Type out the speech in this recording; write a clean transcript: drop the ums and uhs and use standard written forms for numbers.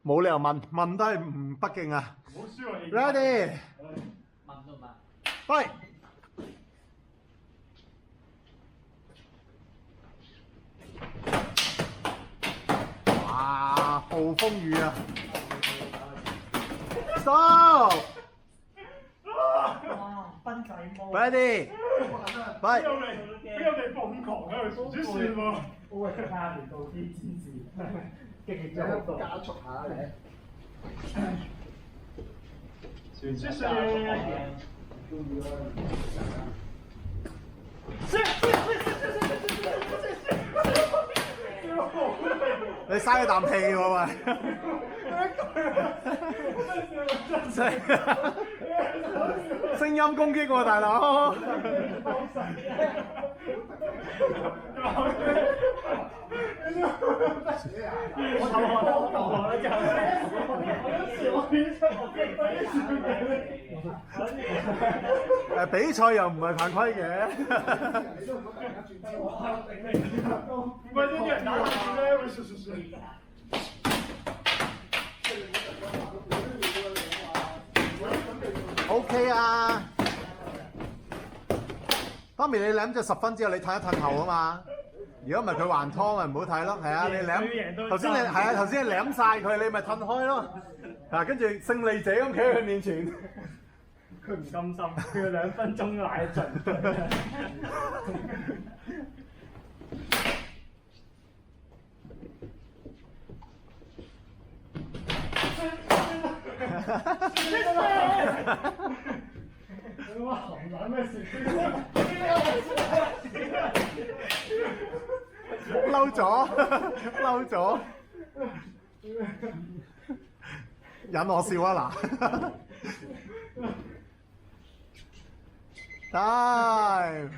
冇理由問都係唔北京啊。唔好輸我氣。 Ready，問都唔問。喂！哇！暴風雨啊 ！Stop！ 哇！賓仔魔。Ready， 喂！邊有你瘋狂喺度輸算喎？我係加年度啲戰士，激咗好多。加速下你。輸算。你嘥一啖氣喎喂！真係聲音攻擊喎大佬！比賽又唔係犯規嘅。唔係啲人打住咧，會輸。OK 啊，媽咪你舐咗10分之後，你褪一褪後啊嘛。如果唔係佢還拖咪唔好睇咯，係啊，你舐頭先你係啊頭先你舐晒佢，你咪褪開咯。嗱，跟住勝利者咁企喺佢面前。佢唔甘心，佢要2分鐘奶盡。哇！紅奶咩事？嬲咗，嬲咗，引我笑啊嗱！Time。